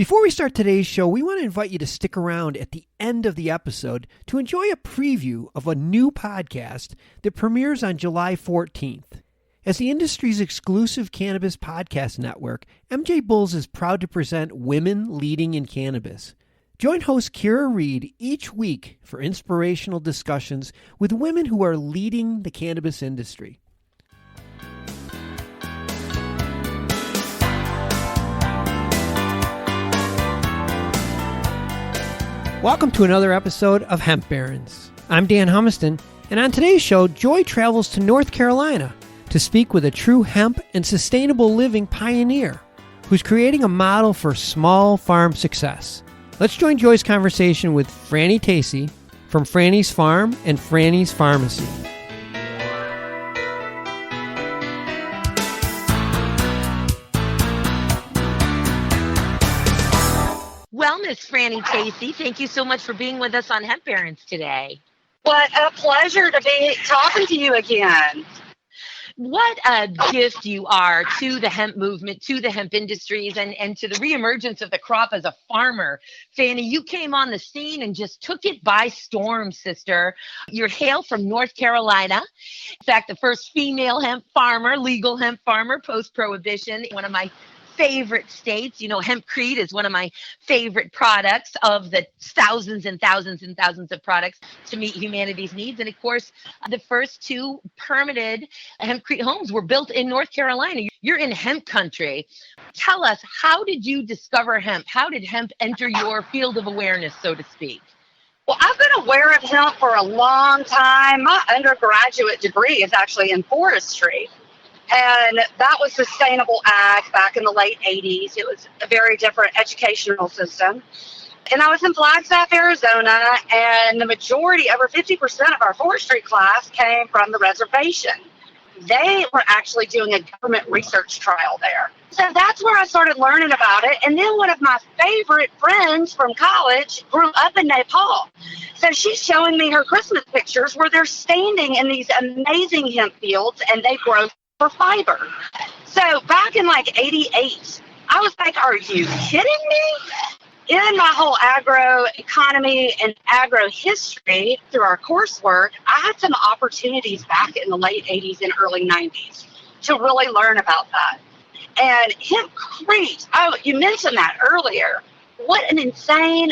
Before we start today's show, we want to invite you to stick around at the end of the episode to enjoy a preview of a new podcast that premieres on July 14th. As the industry's exclusive cannabis podcast network, MJBulls is proud to present Women Leading in Cannabis. Join host Kira Reed each week for inspirational discussions with women who are leading the cannabis industry. Welcome to another episode of Hemp Barons. I'm Dan Humiston, and on today's show, Joy travels to North Carolina to speak with a true hemp and sustainable living pioneer who's creating a model for small farm success. Let's join Joy's conversation with Franny Tacy from Franny's Farm and Franny's Pharmacy. Well, Miss Franny Tacy, thank you so much for being with us on Hemp Barons today. What a pleasure to be talking to you again. What a gift you are to the hemp movement, to the hemp industries, and to the reemergence of the crop as a farmer. Franny, you came on the scene and just took it by storm, sister. You're hail from North Carolina. In fact, the first female hemp farmer, legal hemp farmer, post-prohibition, one of my favorite states. You know, hempcrete is one of my favorite products of the thousands and thousands and thousands of products to meet humanity's needs. And of course, the first two permitted hempcrete homes were built in North Carolina. You're in hemp country. Tell us, how did you discover hemp? How did hemp enter your field of awareness, so to speak? Well, I've been aware of hemp for a long time. My undergraduate degree is actually in forestry. And that was sustainable ag back in the late 80s. It was a very different educational system. And I was in Flagstaff, Arizona, and the majority, over 50% of our forestry class came from the reservation. They were actually doing a government research trial there. So that's where I started learning about it. And then one of my favorite friends from college grew up in Nepal. So she's showing me her Christmas pictures where they're standing in these amazing hemp fields and they grow for fiber. So back in like 88, I was like, are you kidding me? In my whole agro economy and agro history through our coursework, I had some opportunities back in the late 80s and early 90s to really learn about that. And hempcrete, oh, you mentioned that earlier. What an insane,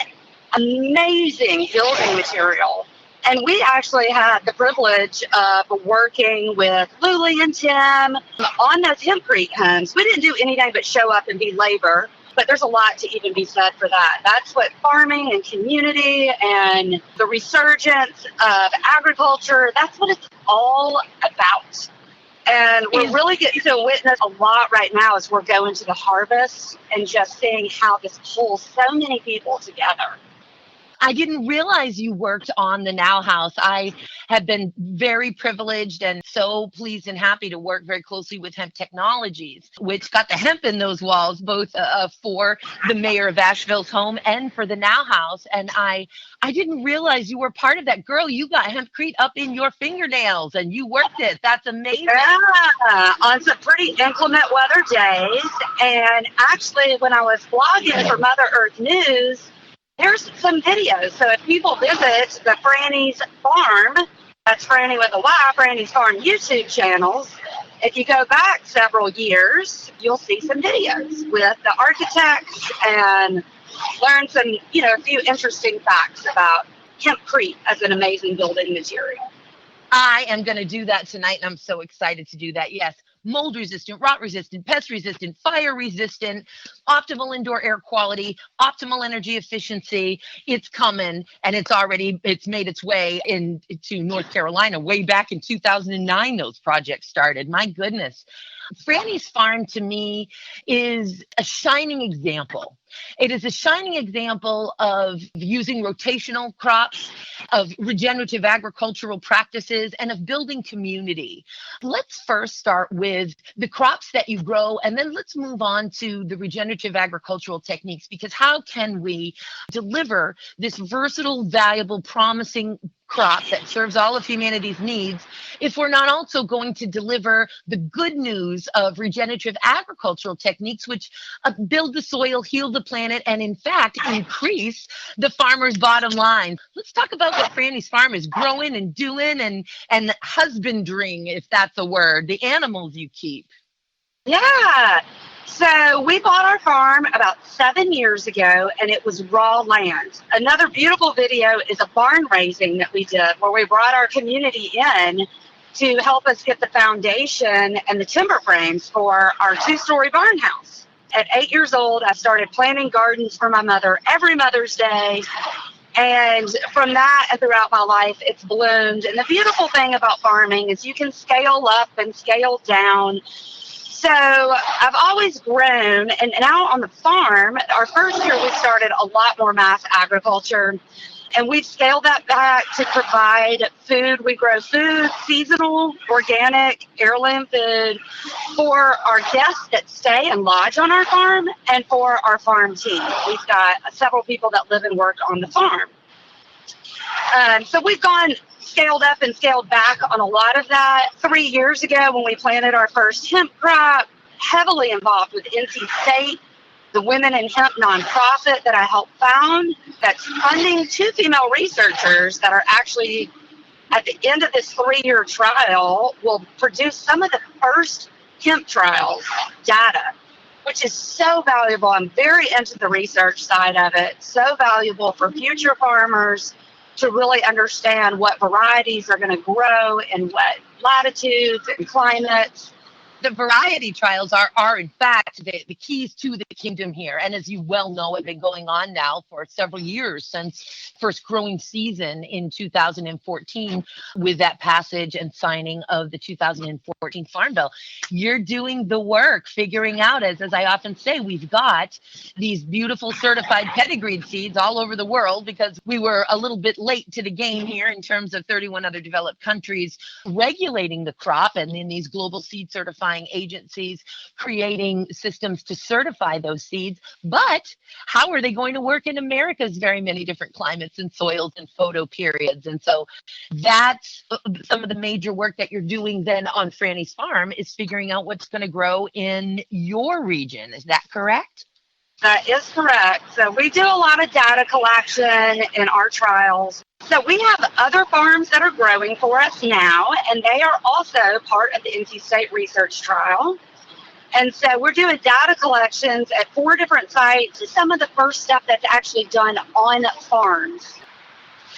amazing building material. And we actually had the privilege of working with Luli and Tim on those hempcrete homes. We didn't do anything but show up and be labor, but there's a lot to even be said for that. That's what farming and community and the resurgence of agriculture, that's what it's all about. And we're really getting to witness a lot right now as we're going to the harvest and just seeing how this pulls so many people together. I didn't realize you worked on the Now House. I have been very privileged and so pleased and happy to work very closely with Hemp Technologies, which got the hemp in those walls, both for the mayor of Asheville's home and for the Now House. And I didn't realize you were part of that. Girl, you got hempcrete up in your fingernails and you worked it. That's amazing. Yeah, on some pretty inclement weather days. And actually, when I was blogging for Mother Earth News, there's some videos. So if people visit the Franny's Farm, that's Franny with a Y, Franny's Farm YouTube channels, if you go back several years, you'll see some videos with the architects and learn some, a few interesting facts about hempcrete as an amazing building material. I am going to do that tonight, and I'm so excited to do that. Yes, mold resistant, rot resistant, pest resistant, fire resistant, optimal indoor air quality, optimal energy efficiency. It's coming, and it's made its way into North Carolina way back in 2009. Those projects started. My goodness. Franny's Farm to me is a shining example. It is a shining example of using rotational crops, of regenerative agricultural practices, and of building community. Let's first start with the crops that you grow, and then let's move on to the regenerative agricultural techniques, because how can we deliver this versatile, valuable, promising crop that serves all of humanity's needs if we're not also going to deliver the good news of regenerative agricultural techniques, which build the soil, heal the the planet and, in fact, increase the farmer's bottom line. Let's talk about what Franny's Farm is growing and doing and husbanding, if that's a word, the animals you keep. Yeah. So we bought our farm about 7 years ago, and it was raw land. Another beautiful video is a barn raising that we did where we brought our community in to help us get the foundation and the timber frames for our 2-story barn house. At 8 years old, I started planting gardens for my mother every Mother's Day. And from that and throughout my life, it's bloomed. And the beautiful thing about farming is you can scale up and scale down. So I've always grown, and now on the farm, our first year we started a lot more mass agriculture, and we've scaled that back to provide food. We grow food, seasonal, organic, heirloom food for our guests that stay and lodge on our farm and for our farm team. We've got several people that live and work on the farm. So we've scaled up and scaled back on a lot of that. 3 years ago when we planted our first hemp crop, heavily involved with NC State, the Women in Hemp nonprofit that I helped found, that's funding 2 female researchers that are actually, at the end of this 3-year trial, will produce some of the first hemp trials data, which is so valuable. I'm very into the research side of it, so valuable for future farmers to really understand what varieties are going to grow in what latitudes and climates. The variety trials are in fact, the keys to the kingdom here. And as you well know, have been going on now for several years since first growing season in 2014 with that passage and signing of the 2014 Farm Bill. You're doing the work, figuring out, as I often say, we've got these beautiful certified pedigreed seeds all over the world because we were a little bit late to the game here in terms of 31 other developed countries regulating the crop, and in these global seed certifying agencies creating systems to certify those seeds. But how are they going to work in America's very many different climates and soils and photo periods? And so that's some of the major work that you're doing then on Franny's Farm, is figuring out what's going to grow in your region. Is that correct? That is correct. So we do a lot of data collection in our trials. So we have other farms that are growing for us now, and they are also part of the NC State research trial. And so we're doing data collections at 4 different sites. Some of the first stuff that's actually done on farms.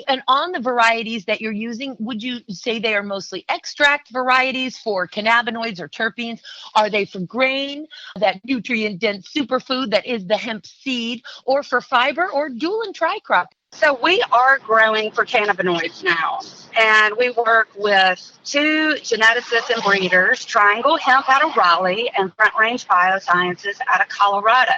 And on the varieties that you're using, would you say they are mostly extract varieties for cannabinoids or terpenes? Are they for grain, that nutrient-dense superfood that is the hemp seed, or for fiber, or dual and tricrop? So we are growing for cannabinoids now, and we work with 2 geneticists and breeders, Triangle Hemp out of Raleigh and Front Range Biosciences out of Colorado.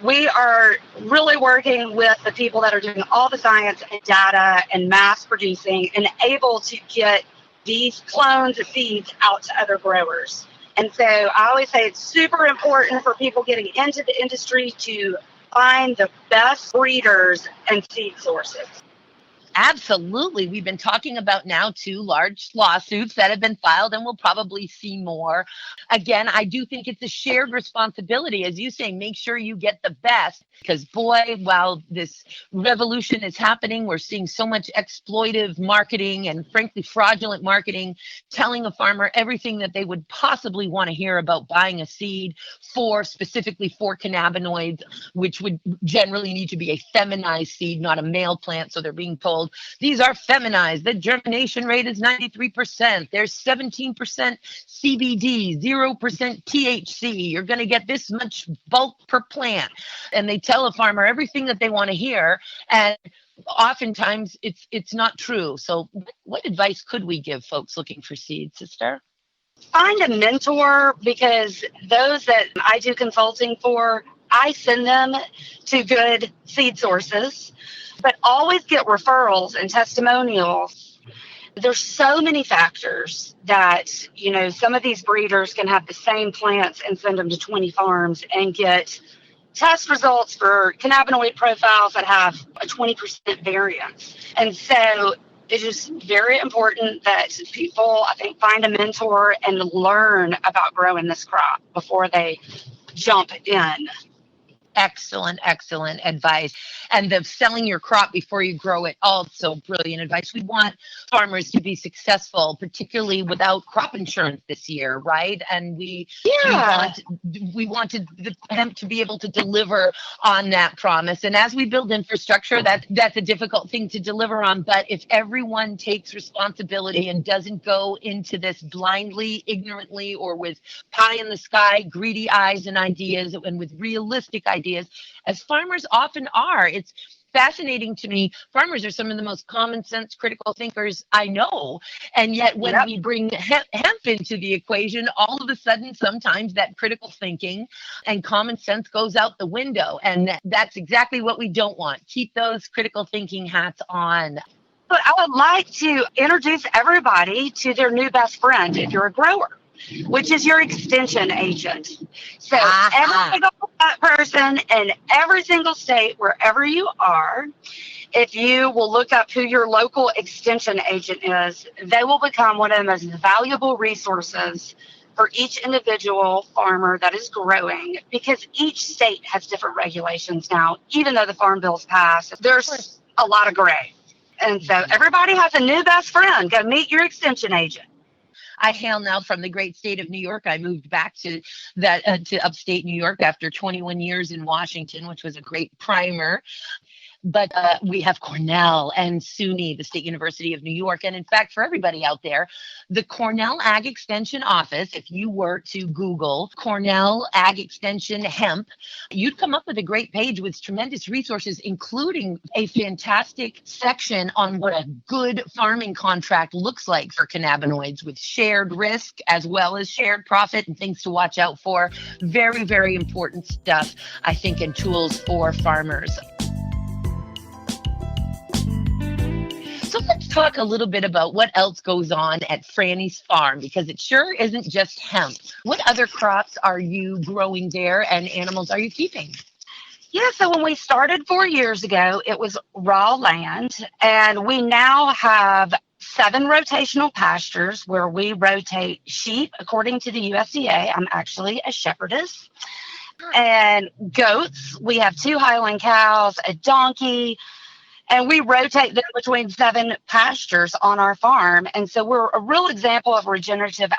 We are really working with the people that are doing all the science and data and mass producing and able to get these clones of seeds out to other growers. And so I always say it's super important for people getting into the industry to find the best breeders and seed sources. Absolutely. We've been talking about now 2 large lawsuits that have been filed, and we'll probably see more. Again, I do think it's a shared responsibility. As you say, make sure you get the best, because boy, while this revolution is happening, we're seeing so much exploitive marketing and frankly fraudulent marketing, telling a farmer everything that they would possibly want to hear about buying a seed specifically for cannabinoids, which would generally need to be a feminized seed, not a male plant. So they're being told, these are feminized. The germination rate is 93%. There's 17% CBD, 0% THC. You're going to get this much bulk per plant. And they tell a farmer everything that they want to hear. And oftentimes it's not true. So what advice could we give folks looking for seeds, sister? Find a mentor, because those that I do consulting for, I send them to good seed sources. But always get referrals and testimonials. There's so many factors that, some of these breeders can have the same plants and send them to 20 farms and get test results for cannabinoid profiles that have a 20% variance. And so it's just very important that people, I think, find a mentor and learn about growing this crop before they jump in. Excellent, excellent advice. And the selling your crop before you grow it, also brilliant advice. We want farmers to be successful, particularly without crop insurance this year, right? And we wanted the hemp to be able to deliver on that promise. And as we build infrastructure, that's a difficult thing to deliver on. But if everyone takes responsibility and doesn't go into this blindly, ignorantly, or with pie in the sky, greedy eyes and ideas, and with realistic ideas, as farmers often are. It's fascinating to me. Farmers are some of the most common sense, critical thinkers I know. And yet when we bring hemp into the equation, all of a sudden, sometimes that critical thinking and common sense goes out the window. And that's exactly what we don't want. Keep those critical thinking hats on. But I would like to introduce everybody to their new best friend if you're a grower, which is your extension agent. So every single person in every single state, wherever you are, if you will look up who your local extension agent is, they will become one of the most valuable resources for each individual farmer that is growing, because each state has different regulations now. Even though the Farm Bill's passed, there's a lot of gray. And so everybody has a new best friend. Go meet your extension agent. I hail now from the great state of New York. I moved back to upstate New York after 21 years in Washington, which was a great primer. But we have Cornell and SUNY, the State University of New York. And in fact, for everybody out there, the Cornell Ag Extension Office, if you were to Google Cornell Ag Extension Hemp, you'd come up with a great page with tremendous resources, including a fantastic section on what a good farming contract looks like for cannabinoids, with shared risk as well as shared profit and things to watch out for. Very, very important stuff, I think, and tools for farmers. So let's talk a little bit about what else goes on at Franny's farm, because it sure isn't just hemp. What other crops are you growing there and animals are you keeping? Yeah, so when we started 4 years ago, it was raw land, and we now have 7 rotational pastures where we rotate sheep according to the USDA. I'm actually a shepherdess. And goats, we have 2 Highland cows, a donkey, and we rotate them between 7 pastures on our farm. And so we're a real example of regenerative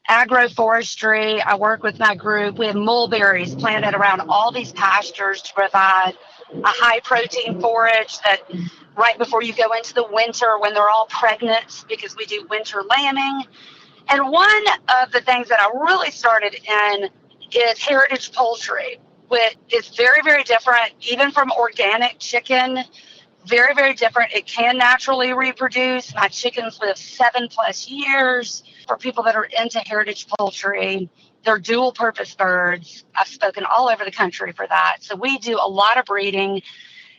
agroforestry. I work with my group. We have mulberries planted around all these pastures to provide a high protein forage that right before you go into the winter when they're all pregnant, because we do winter lambing. And one of the things that I really started in is heritage poultry, which is very, very different, even from organic chicken. Very, very different. It can naturally reproduce. My chickens live 7+ years. For people that are into heritage poultry, they're dual purpose birds. I've spoken all over the country for that. So we do a lot of breeding,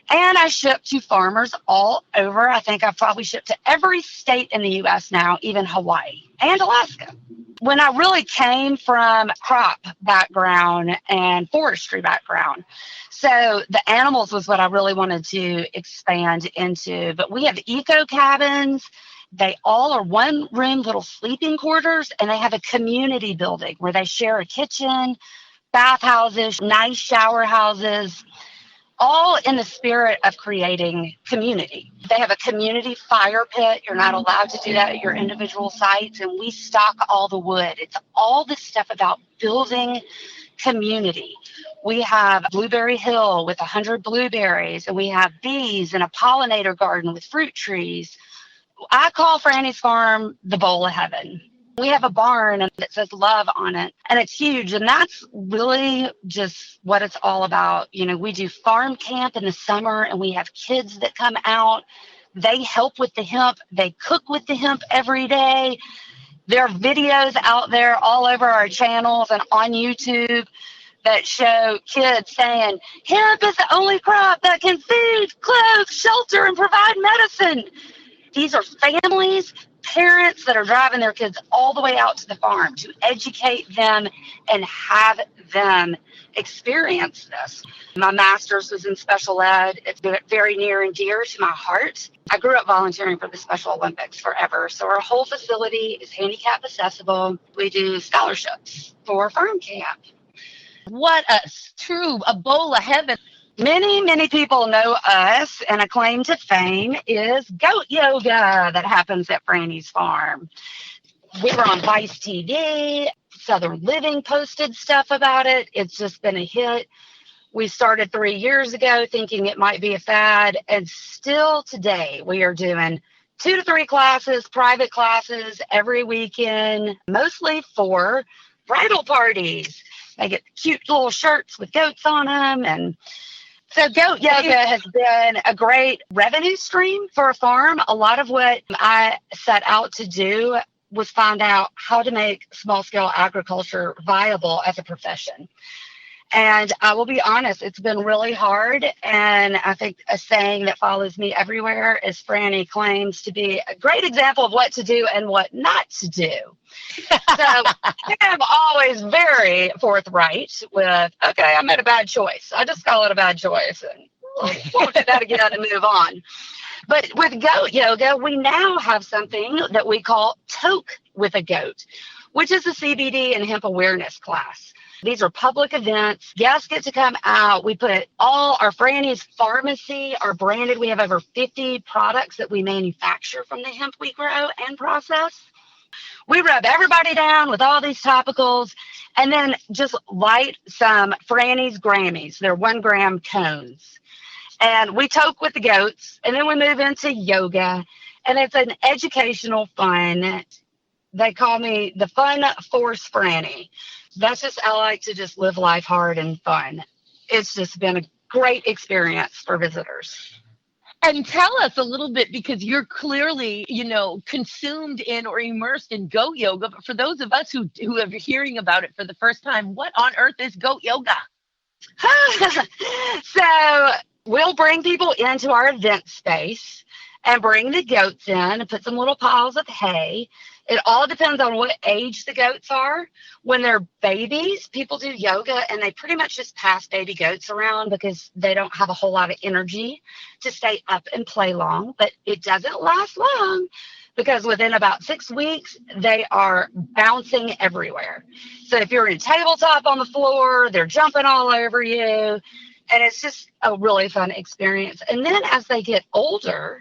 and I ship to farmers all over. I think I've probably shipped to every state in the U.S. now, even Hawaii and Alaska. When I really came from crop background and forestry background, so the animals was what I really wanted to expand into. But we have eco cabins. They all are 1-room little sleeping quarters, and they have a community building where they share a kitchen, bathhouses, nice shower houses, all in the spirit of creating community. They have a community fire pit. You're not allowed to do that at your individual sites, and we stock all the wood. It's all this stuff about building community. We have Blueberry Hill with 100 blueberries, and we have bees and a pollinator garden with fruit trees. I call Franny's farm the bowl of heaven. We have a barn that says love on it, and it's huge. And that's really just what it's all about. You know, we do farm camp in the summer, and we have kids that come out. They help with the hemp. They cook with the hemp every day. There are videos out there all over our channels and on YouTube that show kids saying, hemp is the only crop that can feed, clothe, shelter, and provide medicine. These are families, parents that are driving their kids all the way out to the farm to educate them and have them experience this. My master's was in special ed. It's been very near and dear to my heart. I grew up volunteering for the Special Olympics forever. So our whole facility is handicap accessible. We do scholarships for farm camp. What a bowl of heaven. Many people know us, and a claim to fame is goat yoga that happens at Franny's farm. We were on Vice TV. Southern Living posted stuff about it. It's just been a hit. We started 3 years ago thinking it might be a fad, and still today we are doing 2 to 3 classes, private classes every weekend, mostly for bridal parties. They get cute little shirts with goats on them. And so goat yoga has been a great revenue stream for a farm. A lot of what I set out to do was find out how to make small-scale agriculture viable as a profession. And I will be honest, it's been really hard. And I think a saying that follows me everywhere is Franny claims to be a great example of what to do and what not to do. So I'm always very forthright with, okay, I made a bad choice. I just call it a bad choice. And we'll do that again and move on. But with goat yoga, we now have something that we call Toke with a Goat, which is a CBD and hemp awareness class. These are public events. Guests get to come out. We put all our Franny's pharmacy are branded. We have over 50 products that we manufacture from the hemp we grow and process. We rub everybody down with all these topicals and then just light some Franny's Grammys. They're 1 gram cones. And we toke with the goats, and then we move into yoga. And it's an educational fun. They call me the Fun Force Franny. That's just, I like to just live life hard and fun. It's just been a great experience for visitors. And tell us a little bit, because you're clearly, consumed in or immersed in goat yoga. But for those of us who are hearing about it for the first time, what on earth is goat yoga? So we'll bring people into our event space and bring the goats in and put some little piles of hay. It all depends on what age the goats are. When they're babies, people do yoga and they pretty much just pass baby goats around because they don't have a whole lot of energy to stay up and play long. But it doesn't last long because within about 6 weeks, they are bouncing everywhere. So if you're in a tabletop on the floor, they're jumping all over you. And it's just a really fun experience. And then as they get older,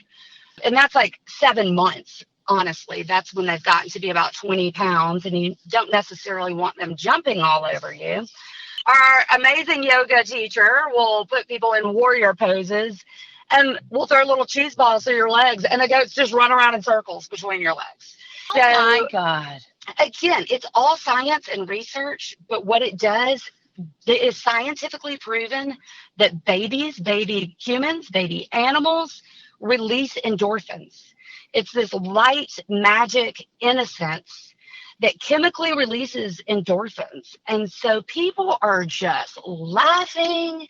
and that's like 7 months, honestly, that's when they've gotten to be about 20 pounds, and you don't necessarily want them jumping all over you. Our amazing yoga teacher will put people in warrior poses, and we'll throw little cheese balls through your legs, and the goats just run around in circles between your legs. Oh, my God. Again, it's all science and research, but what it does, it is scientifically proven that baby humans, baby animals release endorphins. It's this light, magic innocence that chemically releases endorphins. And so people are just laughing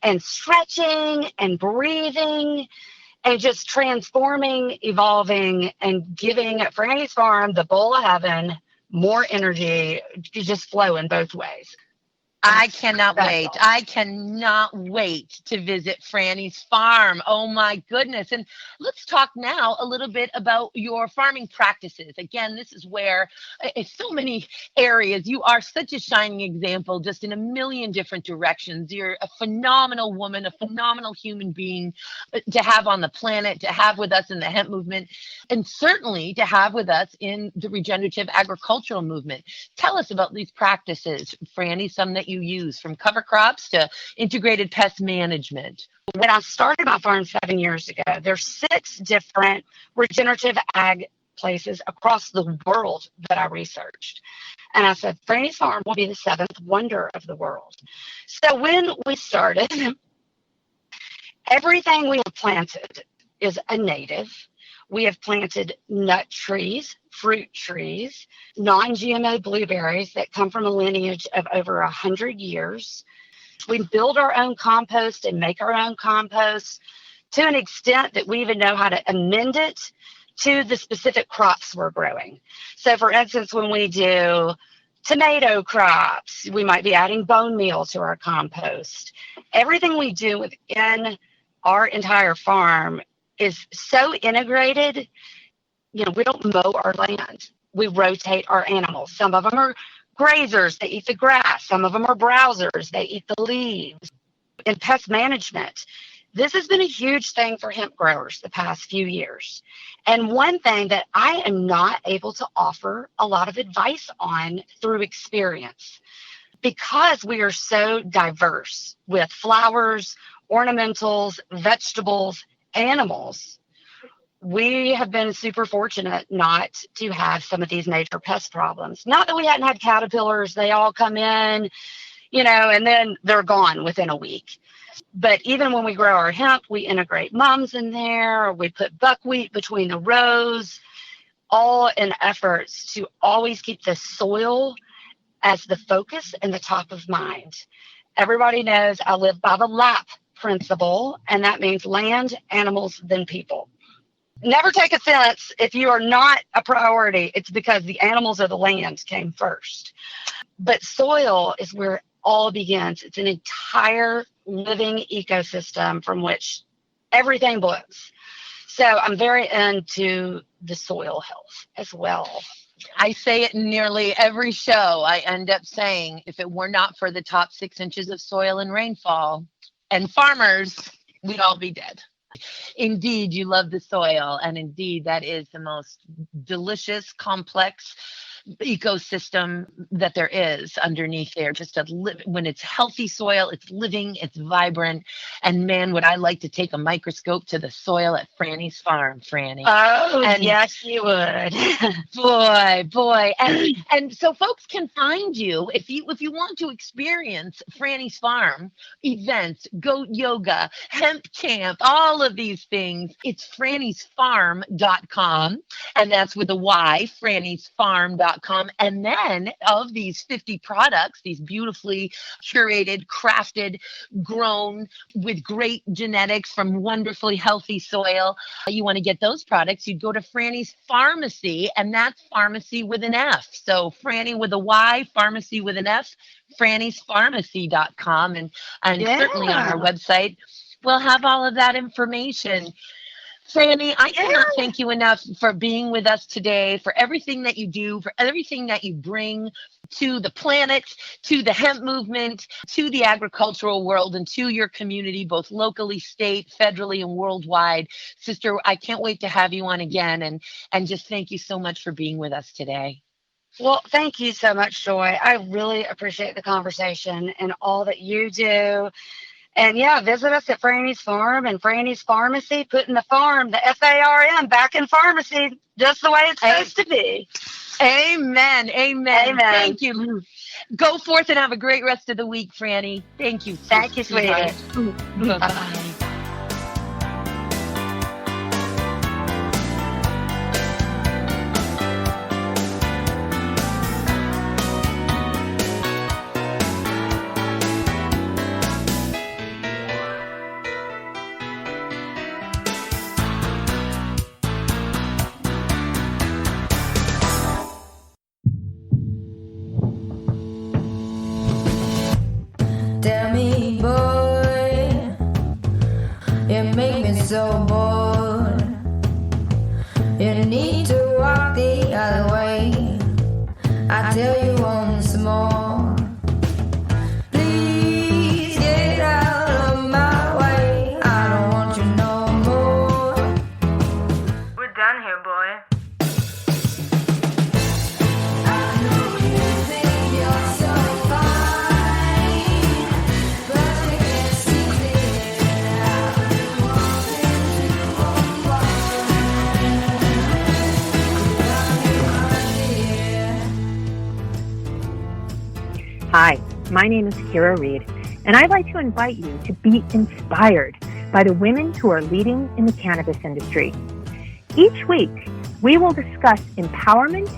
and stretching and breathing and just transforming, evolving, and giving Franny's Farm, the bowl of heaven, more energy, just flowing both ways. I cannot wait. I cannot wait to visit Franny's farm. Oh, my goodness. And let's talk now a little bit about your farming practices. Again, this is where in so many areas you are such a shining example, just in a million different directions. You're a phenomenal woman, a phenomenal human being to have on the planet, to have with us in the hemp movement, and certainly to have with us in the regenerative agricultural movement. Tell us about these practices, Franny, some that you use, from cover crops to integrated pest management. When I started my farm 7 years ago, there's 6 different regenerative ag places across the world that I researched. And I said, Franny's Farm will be the 7th wonder of the world. So when we started, everything we have planted is a native. We have planted nut trees, fruit trees, non-GMO blueberries that come from a lineage of over 100 years. We build our own compost and make our own compost to an extent that we even know how to amend it to the specific crops we're growing. So for instance, when we do tomato crops, we might be adding bone meal to our compost. Everything we do within our entire farm is so integrated. We don't mow our land. We rotate our animals. Some of them are grazers, they eat the grass. Some of them are browsers, they eat the leaves. In pest management, this has been a huge thing for hemp growers the past few years. And one thing that I am not able to offer a lot of advice on through experience, because we are so diverse with flowers, ornamentals, vegetables, animals, we have been super fortunate not to have some of these major pest problems. Not that we hadn't had caterpillars, they all come in, and then they're gone within a week. But even when we grow our hemp, we integrate mums in there, or we put buckwheat between the rows, all in efforts to always keep the soil as the focus and the top of mind. Everybody knows I live by the LAP principle, and that means land, animals, then people. Never take offense if you are not a priority. It's because the animals or the land came first. But soil is where it all begins. It's an entire living ecosystem from which everything blooms. So I'm very into the soil health as well. I say it in nearly every show. I end up saying, if it were not for the top 6 inches of soil and rainfall and farmers, we'd all be dead. Indeed, you love the soil, and indeed, that is the most delicious, complex ecosystem that there is underneath there. Just when it's healthy soil, it's living, it's vibrant. And man, would I like to take a microscope to the soil at Franny's farm, Franny. Oh, and yes, you would. boy. And so folks can find you if you want to experience Franny's farm events, goat yoga, hemp camp, all of these things. It's frannysfarm.com, and that's with a Y, frannysfarm.com. And then of these 50 products, these beautifully curated, crafted, grown with great genetics from wonderfully healthy soil, you want to get those products, you'd go to Franny's Pharmacy, and that's pharmacy with an F. So Franny with a Y, pharmacy with an F, frannysfarmacy.com. And certainly on our website, we'll have all of that information. Franny, I cannot thank you enough for being with us today, for everything that you do, for everything that you bring to the planet, to the hemp movement, to the agricultural world, and to your community, both locally, state, federally, and worldwide. Sister, I can't wait to have you on again, and just thank you so much for being with us today. Well, thank you so much, Joy. I really appreciate the conversation and all that you do. And yeah, visit us at Franny's Farm and Franny's Pharmacy, putting the farm, the F-A-R-M, back in pharmacy, just the way it's supposed to be. Amen. Thank you. Go forth and have a great rest of the week, Franny. Thank you. Thank you, sweetie. Bye-bye. Tell me, boy, you make me so bored. You need to walk the other way. I tell you once more. Please get out of my way. I don't want you no more. We're done here, boy. I know you think you're so fine, but you can't see it. I've been wanting to unwind. Hi, my name is Kira Reed, and I'd like to invite you to be inspired by the women who are leading in the cannabis industry. Each week, we will discuss empowerment,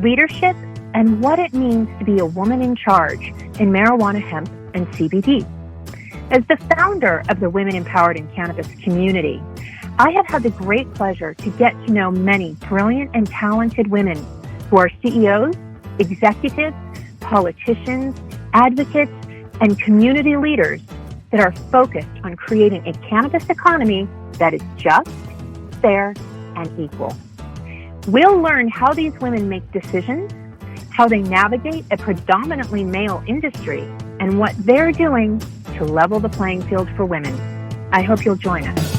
leadership, and what it means to be a woman in charge in marijuana, hemp, and CBD. As the founder of the Women Empowered in Cannabis community, I have had the great pleasure to get to know many brilliant and talented women who are CEOs, executives, politicians, advocates, and community leaders that are focused on creating a cannabis economy that is just, fair, and equal. We'll learn how these women make decisions, how they navigate a predominantly male industry, and what they're doing to level the playing field for women. I hope you'll join us.